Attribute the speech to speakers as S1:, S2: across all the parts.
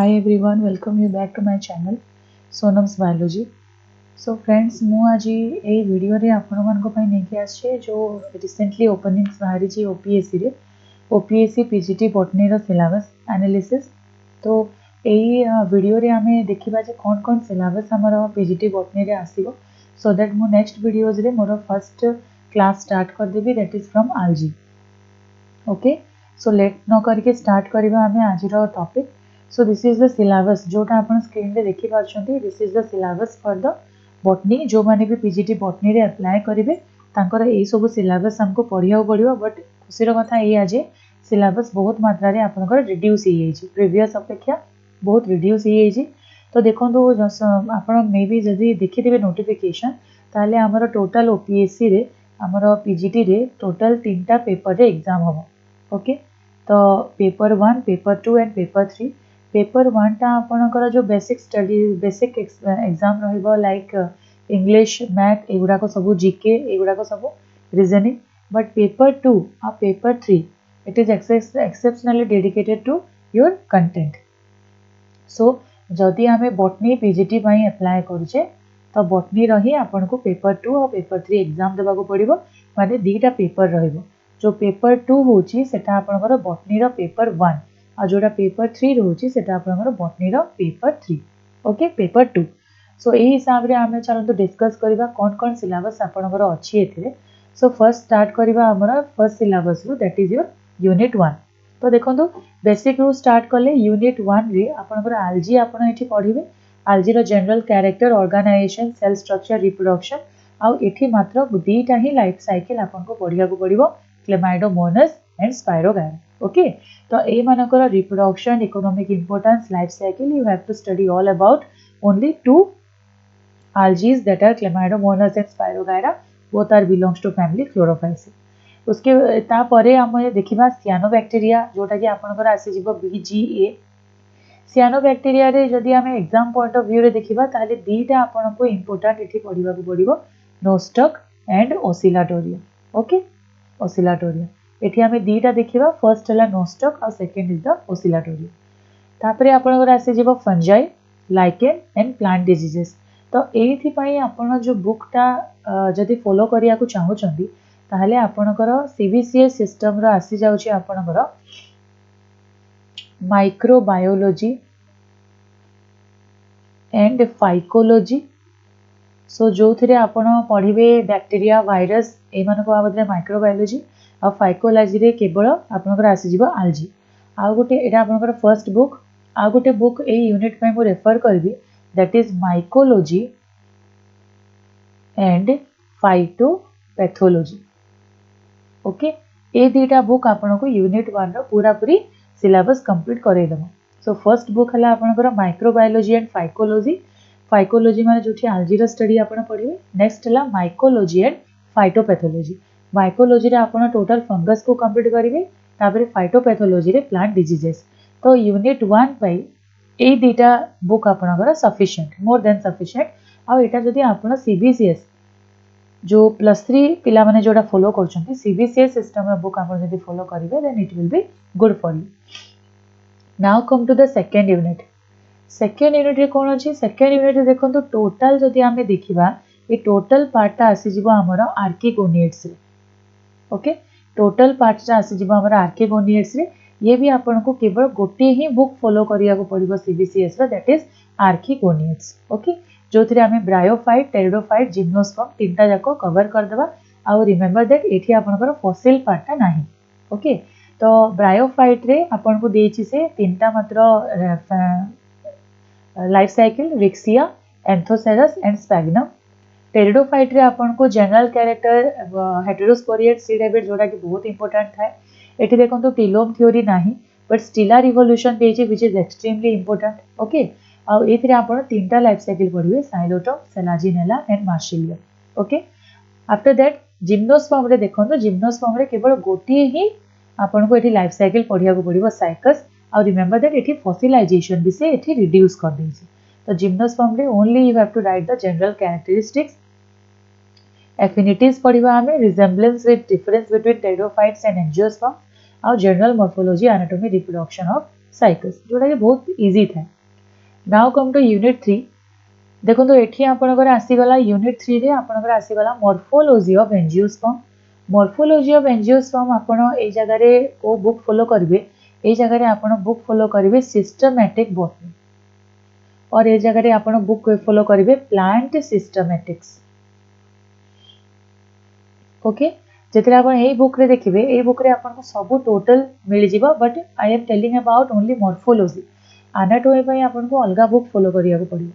S1: Hi everyone, welcome you back to my channel Sonam's Biology. So friends, ମୁଁ ଆଜି ଏଇ ଭିଡ଼ିଓରେ ଆପଣମାନଙ୍କ ପାଇଁ ନେଇକି ଆସିଛି जो रिसेंटली ओपनिंग्स बाहरी ओपीएससी रे ओपीएससी पीजीटी बॉटनी रो सिलेबस एनालिसिस। तो एई वीडियो रे आमे देखिबा जे कोन कोन सिलेबस हमर पीजीटी बॉटनी रे आसीबो सो दैट मु नेक्स्ट वीडियोज रे मोर फर्स्ट क्लास स्टार्ट कर देबी that is from algae. Okay, so late न करके स्टार्ट करबा आमे आजिर topic. So this is the syllabus जोटा आपण स्क्रीन रे देखि पारछंती। This is the syllabus for the botany. जो माने भी पीजीटी बॉटनी रे अप्लाई करिवे तांकर एई सब सिलेबस हमको पढिया पड़िबो, बट खुशीर कथा एया जे सिलेबस बहुत मात्रा रे आपनकर रिड्यूस हो जाइए, प्रीवियस अपेक्षा बहुत रिड्यूस हो जाइए। तो देखो आपण मे बी जदि देखिथिबे नोटिफिकेशन ताले हमर टोटल ओपीएससी रे हमर पीजीटी रे टोटल 3टा पेपर रे एग्जाम हम। ओके, तो paper 1, paper 2 and paper 3। Paper 1 टा आपनकर जो बेसिक स्टडी बेसिक एग्जाम रहिबो लाइक इंग्लिश मैथ एगुडा को सब जीके एगुडा को सब रीजनिंग। बट पेपर 2 और paper 3 it is exceptionally dedicated to your content. So जदि आमे बॉटनी पीजीटी पई अप्लाई करूचे तो बॉटनी रही आपन को पेपर 2 और पेपर 3 एग्जाम देबा को पड़िबो, माने दीटा पेपर रहिबो। जो पेपर 2 होची सेटा आपनकर बॉटनी रो पेपर 1 और जोटा पेपर 3 रहउची सेटा आपनकर बॉटनी रो पेपर 3। Okay, paper 2। सो एही हिसाब रे आमे चलंतु डिस्कस करबा कोन कोन सिलेबस आपनकर अछि एथिरे। सो फर्स्ट स्टार्ट करबा हमरा फर्स्ट सिलेबस रो दैट इज योर यूनिट 1। तो देखो बेसिक रू स्टार्ट कले यूनिट 1 रे आपनकर आलजी आपण एठी पढिबे। आलजी रो general character, organisation, cell structure, reproduction आउ एठी मात्र दुईटा ही लाइफ साइकिल आपन को पढिया को पड़िबो, क्लेमाइडोमोनास एंड स्पाइरोगायरा। ओके, तो ए मानकर reproduction, economic importance, life cycle you have to study all about only 2 algaes that are Chlamydomonas and Spirogyra. Both are belongs to family Chlorophyceae. उसके तापरे आमे देखिबा सियानोबैक्टीरिया जोटा कि आपनकर आसी जिवो बीजीए। सियानोबैक्टीरिया रे जदि आमे एग्जाम पॉइंट ऑफ व्यू रे देखिबा ताले दीटा आपनको इंपोर्टेंट एठी पढिबा को पड़िबो, नोस्टक एंड ओसिलाटोरिया। ओके, ओसिलाटोरिया एठी आमे दीटा देखिबा, फर्स्ट हला नोस्टक और सेकंड इज द ओसिलाटोरिया। तापरे आपनकर आसी जिवो fungi, lichen and plant diseases. तो एथि पई आपण जो बुकटा जदि फॉलो करिया को चाहउचंदी ताहले आपणकर सीबीसीएस सिस्टम रो आसी जाउची आपणकर माइक्रोबायोलॉजी एंड फाइकोलॉजी। सो जो थिरे आपण पढिबे बैक्टीरिया, वायरस ए मानको बाबदरे माइक्रोबायोलॉजी और फाइकोलॉजी रे केवल आपणकर आसी जिवो आलजी। आ गोटे एटा आपणकर फर्स्ट बुक। आ गोटे बुक ए यूनिट पई मु रेफर करबी that is mycology and phytopathology. Okay, ए दीटा बुक आपन को यूनिट 1 रो पूरा पूरी सिलेबस कंप्लीट करे दबो। सो फर्स्ट बुक हला आपनकर माइक्रोबायोलॉजी एंड फाइकोलॉजी। फाइकोलॉजी माने जोठी आलजी रो स्टडी आपन पढिबे। नेक्स्ट हला माइकोलॉजी एंड फाइटोपैथोलॉजी। माइकोलॉजी रे आपन टोटल फंगस को कंप्लीट करिवे, तापरे फाइटोपैथोलॉजी रे प्लांट डिजीजेस। तो यूनिट 1 पई ए दीटा बुक आपनकर सफिशिएंट, मोर देन सफिशिएंट। आ एटा जदी आपन सीबीसीएस जो +3 पिला माने जोटा फॉलो करछंती सीबीसीएस सिस्टम रो बुक आपन जदी फॉलो करिवे then it will be good for you. Now come to the second unit. Second unit रे कोन अछि? सेकंड यूनिट रे देखंतु टोटल जदी हमें देखिबा ए टोटल पार्ट आसी जिवो हमर आर्किगोनिड्स रे। ओके, टोटल पार्ट आसी जिवो हमर आर्किगोनिड्स रे। ये भी आपन को केवल गोटे ही बुक फॉलो करिया को पड़िबो सीबीसीएस रो, दैट इज आर्किगोनिड्स। ओके, जो थिरे हमें ब्रायोफाइट, टेरिडोफाइट, जिम्नोस्पर्म तीनटा जाको कवर कर देबा। आ रिमेंबर दैट एठी आपनकर फॉसिल पार्टटा नाही। ओके, तो ब्रायोफाइट रे आपन को देछि से तीनटा मात्र life cycle, riccia, anthoceros and sphagnum. Pteridophyte रे आपन को general character, heterospory, seed habit जोटा कि बहुत इंपोर्टेंट थाए। एठी देखंतु टीलोम थ्योरी नाही, बट स्टिलर इवोल्यूशन देछि which is extremely important. Okay, आ एथिरे आपण तीनटा लाइफ साइकिल पढिबे, psilotum, selaginella and marsilea. Okay, after that gymnosperm रे देखंतु जिम्नोस्पर्म रे केवल गोटे ही आपण को एठी लाइफ साइकिल पढिया को पडिबो, साइकस। आ रिमेंबर दैट एठी फॉसिलाइजेशन भी से एठी रिड्यूस कर देछि। तो जिम्नोस्पर्म रे only you have to write the general characteristics. Affinities पढिबा हमें, resemblance with difference between pteridophytes and angiosperm, और general morphology, anatomy, reproduction of cycas जोटा कि बहुत इजी था। Now come to unit 3। देखो तो एठी आपनकर आसीगला यूनिट 3 रे आपनकर आसीगला morphology of angiosperm. Morphology of angiosperm आपण ए जगह रे को बुक फॉलो करिवे, ए जगह रे आपण बुक फॉलो करिवे सिस्टमैटिक बॉटनी और ए जगह रे आपण बुक फॉलो करिवे प्लांट सिस्टमैटिक्स। ओके, जेतरे आपण ए बुक रे देखिबे, ए बुक रे आपण को सब टोटल मिल जिवो, but I am telling about only morphology. Anatomy पई आपण को अलगा बुक फॉलो करिया को पड़ियो।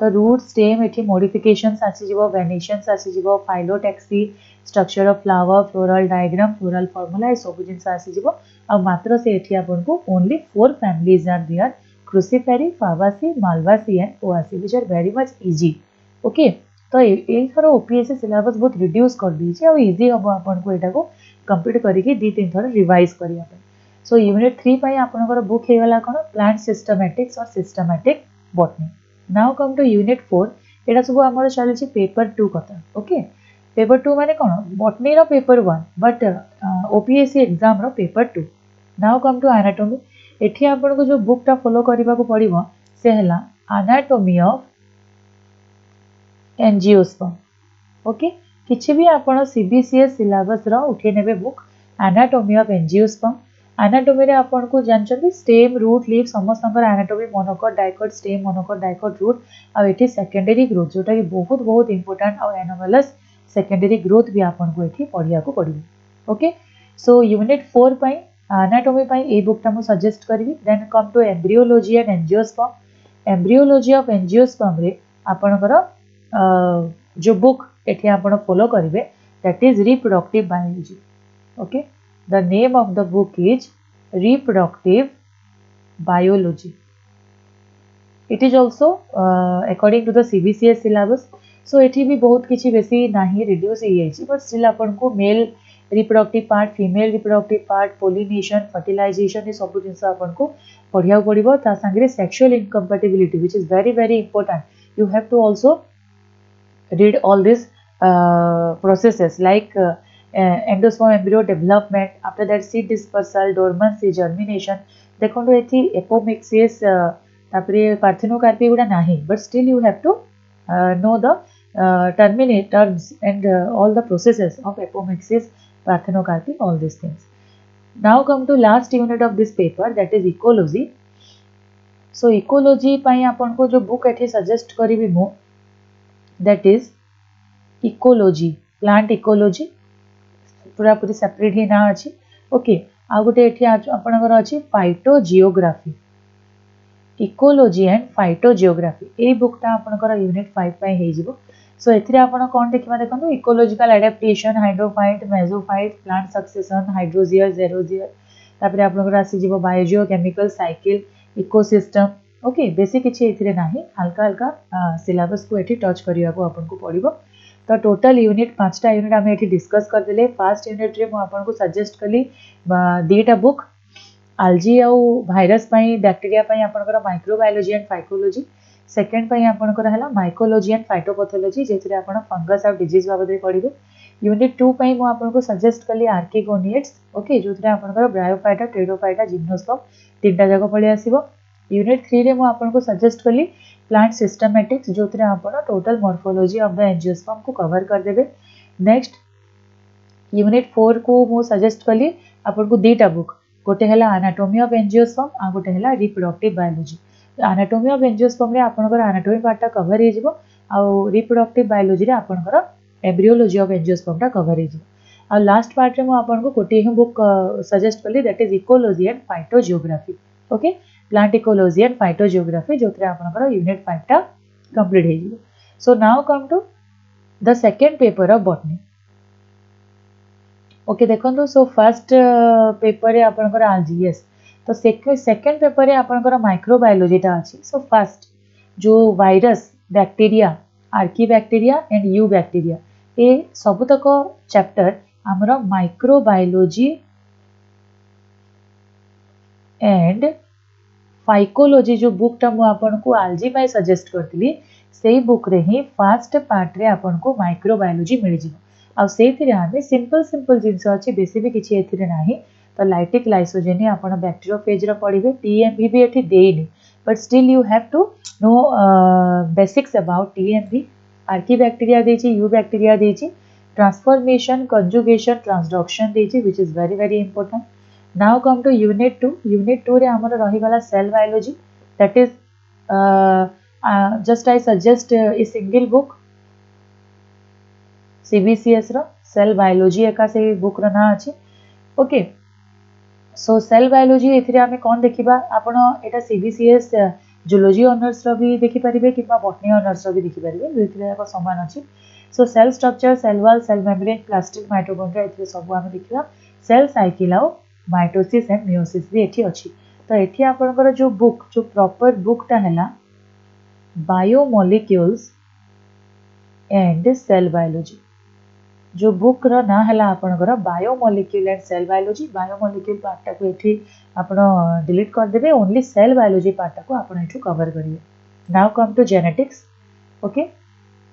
S1: तो रूट स्टेम एठी मॉडिफिकेशंस आसी जिवो, वेनेशंस आसी जिवो, phyllotaxy, structure of flower, floral diagram, floral formula, ए सब जिंस आसी जिवो। आ मात्र से एठी आपण को only 4 families are there, cruciferae, fabaceae, malvaceae and poaceae, which are very much easy. Okay, तो यही थर ओपीएससी सिलेबस बहुत रिड्यूस कर दीजिए और इजी हम आपको यहाँ कंप्लीट करके 2-3 थर रिवाइज करिया। सो यूनिट 3 पाई आपनकर बुक हो गला कौन प्लांट सिस्टमैटिक्स और systematic botany. Now come to unit 4। एटा सब आमर चली पेपर 2 कथा। ओके, पेपर 2 माने कौन बॉटनी रो पेपर 1 बट ओपीएससी एग्जाम रो paper 2। Now come to anatomy. एठी आपनको जो बुकटा फॉलो करबा को पड़िबो से हला एनाटॉमी ऑफ एंजियोस्पर्म। ओके, किछि भी आपण सीबीसीएस सिलेबस रो उठे नेबे book anatomy of angiosperm. Anatomy रे आपण को जानचंदी स्टेम, रूट, लीफ समस्तंकर anatomy monocot, dicot, stem, monocot, dicot, root आ एठी सेकेंडरी ग्रोथ जोटा कि बहुत बहुत इंपोर्टेंट और एनोमलस सेकेंडरी ग्रोथ भी आपण को एठी पढ़िया को पड़िबो। ओके, सो यूनिट 4 पई एनाटॉमी पई ए बुकटा मु सजेस्ट करबी। Then come to embryology and angiosperm. Embryology of angiosperm रे आपणकर जो बुक एठी आपण फॉलो करिवे that is reproductive biology. Okay, the name of the book is reproductive biology. It is also according to the CBCS syllabus. So एठी भी बहुत किछि बेसी नाही रिड्यूस हो जाइछि, बट स्टिल आपण को male reproductive part, female reproductive part, pollination, fertilization ये सब जिंस आपण को पढ़िया पड़िबो। ता संगे sexual incompatibility which is very very important. You have to also read all these processes like endosperm embryo development, after that seed dispersal, dormancy, germination। देखो एथि एपोमिक्सिस तापरे पार्थेनोकार्पी गुडा नाही, but still you have to know the terms and all the processes of apomixis, parthenocarpy, all these things। now come to last unit of this paper, that is ecology। so ecology पई आपन को जो book एथि suggest करिवि मु that is ecology, plant ecology, पूरा पूरी separate ही ना अछि। ओके, आ गोटे एठी आपनकर अछि फाइटोजियोग्राफी, इकोलॉजी एंड फाइटोजियोग्राफी। ए बुकटा आपनकर यूनिट 5 पय हे जिवो। सो एथिरे आपण कोन देखिबा देखंतु ecological adaptation, hydrophyte, mesophyte, plant succession, hydrosere, xerosere, तापरे आपनकर आसी जिवो biogeochemical cycle, ecosystem. Okay, basic किछि एथिरे नाही, हल्का हल्का सिलेबस को एठी टच करिया को आपन को पड़िबो। तो टोटल यूनिट 5टा यूनिट आमे एठी डिस्कस कर देले। फर्स्ट यूनिट रे मु आपन को सजेस्ट कली 2टा बुक, आल्जी और भाइरस पई, बैक्टीरिया पई आपनकर माइक्रोबायोलॉजी एंड फाइकोलॉजी। सेकंड पई आपनकर हला माइकोलॉजी एंड फाइटोपैथोलॉजी, जेथिरे आपण फंगस और डिजीज बाबत रे पढिबे। यूनिट 2 पई मु आपन को सजेस्ट कली आर्किगोनिड्स। ओके, जोथिरे आपनकर ब्रायोफाइटा, टेरिडोफाइटा, जिम्नोस्पर्म तीनटा जाको पळि आसीबो। यूनिट 3 रे मु आपन को सजेस्ट कली प्लांट सिस्टमैटिक्स, जोथिरे आपण total morphology of the angiosperm को कवर कर देबे। नेक्स्ट यूनिट 4 को मु सजेस्ट कली आपन को 2टा बुक, गोटे हला एनाटॉमी ऑफ एंजियोस्पर्म आ गोटे हला reproductive biology. Anatomy of angiosperm रे आपनकर एनाटॉमी पार्टटा कवर हे जिवो आ रिप्रोडक्टिव बायोलॉजी रे आपनकर एम्ब्रियोलॉजी ऑफ एंजियोस्पर्मटा कवर हे जिवो। आ लास्ट पार्ट रे मु आपन को गोटे ही बुक सजेस्ट कली, that is ecology and phytogeography. Okay, plant ecology and phytogeography, जोथरे आपनकर यूनिट 5 टा कंप्लीट हे जिवो। So now come to the second paper of botany. Okay, देखो सो फर्स्ट पेपर रे आपनकर आलजीएस, तो सेकंड पेपर रे आपनकर माइक्रोबायोलॉजी टा अछि। सो फर्स्ट जो virus, bacteria, archaebacteria and eubacteria, ए सब तक चैप्टर हमरो माइक्रोबायोलॉजी एंड फाइकोलॉजी जो बुकटा मु आपन को आलजी पाई सजेस्ट करथिली, सेही बुक रे ही फर्स्ट पार्ट रे आपन को माइक्रोबायोलॉजी मिल जिवो। आ सेथिरे हमें सिंपल सिंपल जिंस अछि, बेसी भी किछि एथिरे नाही, तो लाइटिक लाइसोजेन आपण बैक्टीरियोफेज रो पढ़िबे टीएमवी भी एठी देइनी but still you have to know basics about TMV archaebacteria देछि यू बैक्टीरिया देछि ट्रांसफॉर्मेशन कंजुगेशन ट्रांसडक्शन देछि which is very very important now come to unit 2 रे हमर रही गला cell biology that is just I suggest a single book CBCS रो cell biology एका से बुक रो ना अछि ओके सो सेल बायोलॉजी एथिरे आमे कोन देखिबा आपण एटा सीबीसीएस जूलॉजी ऑनर्स रो भी देखि परिबे किबा बॉटनी ऑनर्स रो भी देखि परिबे दुइथिरे याक समान अछि so cell structure cell wall cell membrane plastid mitochondria एथिरे सब आमे देखिबा सेल साइकिल आउ माइटोसिस एंड मियोसिस भी एठी अछि तो एठी आपनकर जो बुक जो प्रॉपर बुकटा हैला बायोमोलिक्यूल्स एंड सेल बायोलॉजी जो बुक रो ना हैला आपनकर biomolecule and cell biology biomolecule part को एठी आपण डिलीट कर देबे ओनली सेल बायोलॉजी पार्ट को आपण एठू कवर करिवे now come to genetics okay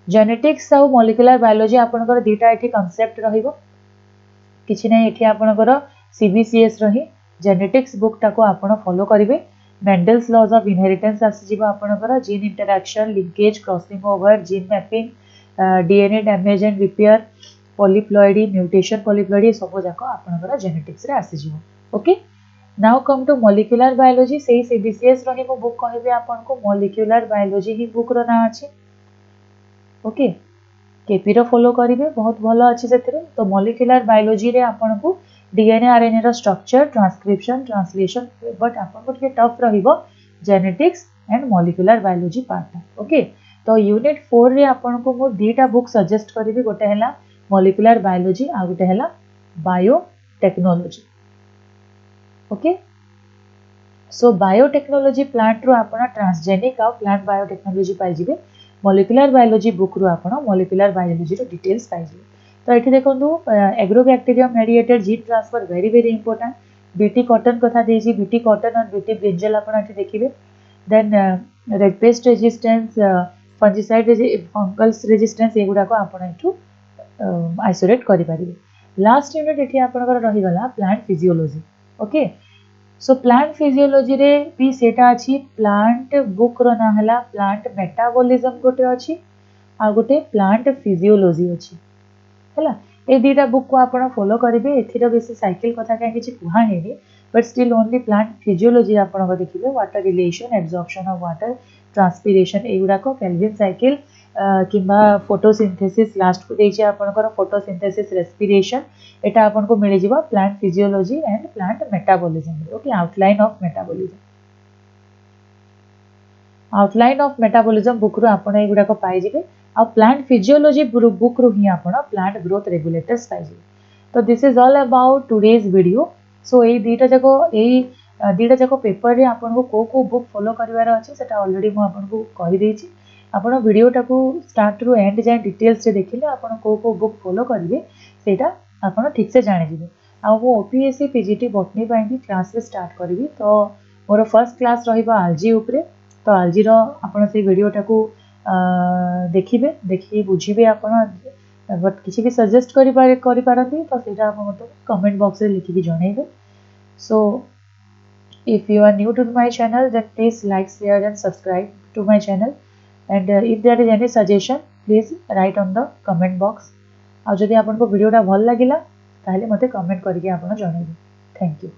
S1: genetics आ मॉलिक्यूलर बायोलॉजी आपनकर दीटा एठी कांसेप्ट रहिबो किछि नै एठी आपनकर सीबीसीएस रही जेनेटिक्स बुक टाको आपण फॉलो करिवे मेंडल्स लॉज ऑफ इनहेरिटेंस आसी जीव आपनकर gene interaction linkage crossing over gene mapping DNA damage and repair polyploidy mutation polyploidy सब जाक आपनकर जेनेटिक्स रे आसी जीव okay now come to molecular biology सेही सीबीसीएस रही मो बुक कहबे आपन को मॉलिक्यूलर बायोलॉजी ही बुक रो ना अछि ओके केपी रो फॉलो करिवे बहुत भलो अछि सेथिरे तो मॉलिक्यूलर बायोलॉजी रे आपन को डीएनए आरएनए रो स्ट्रक्चर ट्रांसक्रिप्शन ट्रांसलेशन बट आपन को के टफ रहिबो genetics and molecular biology part okay तो यूनिट 4 रे आपन को मो दीटा बुक सजेस्ट करिवे गोटे हैला मॉलिक्यूलर बायोलॉजी आ गोटे हैला biotechnology okay so biotechnology plant रो आपण ट्रांसजेनिक आ प्लांट बायोटेक्नोलॉजी पाइ जिवे मॉलिक्यूलर बायोलॉजी बुक रो आपण मॉलिक्यूलर बायोलॉजी रो डिटेल्स पाइ जिवे तो एठी देखंतु agrobacterium mediated gene transfer very very important BT cotton कथा देजी बीटी कॉटन और बीटी ब्रिंजल आपण एठी देखिबे then red pest resistance fungicide fungals resistance एगुडा को आपण एठू आइसोलेट करि परिबे लास्ट यूनिट एठी आपनकर रही गला plant physiology okay so plant physiology रे भी सेटा अछि प्लांट बुक रो ना हला प्लांट मेटाबॉलिज्म गोटे अछि आ गोटे प्लांट फिजियोलॉजी अछि हला ए दीटा बुक को आपण फॉलो करिवे एथिरा बेसी साइकिल कथा काहे किछि कुहा हेनी but still only plant physiology आपण देखिबे water relation absorption of water transpiration एगुडा को केल्विन साइकिल किंबा फोटोसिंथेसिस लास्ट को देछि आपनकर फोटोसिंथेसिस रेस्पिरेशन एटा आपन को मिलि जिवो plant physiology and plant metabolism okay outline of metabolism book रो आपन एगुडा को पाइ जिवे आ प्लांट फिजियोलॉजी बुक रो ही आपन प्लांट ग्रोथ रेगुलेटर्स पाइ जिवे तो this is all about today's video so ए दीटा जाको पेपर रे आपन को बुक फॉलो करिवार अछि सेटा ऑलरेडी मो आपन को कहि देछि आपण वीडियो टाको स्टार्ट रु एंड जाय डिटेल्स से देखिले आपण को बुक फॉलो करिवे सेटा आपण ठीक से जानि जिवे आ वो ओपीएससी पीजीटी बॉटनी पाई भी क्लास रे स्टार्ट करबी तो मोर फर्स्ट क्लास रहिबा आलजी उपरे तो आलजी रो आपण से वीडियो टाको देखिबे देखि बुझिबे आपण बट किछि भी सजेस्ट करि पारंती तो सेटा आपण मते कमेंट बॉक्स रे लिखि भी जणैबे सो if you are new to my channel then please like share and subscribe to my channel and if there is any suggestion please write on the comment box आ जदि आपन को वीडियो टा भल लागिला ताले मते कमेंट करके आपन जणाइबे थैंक यू।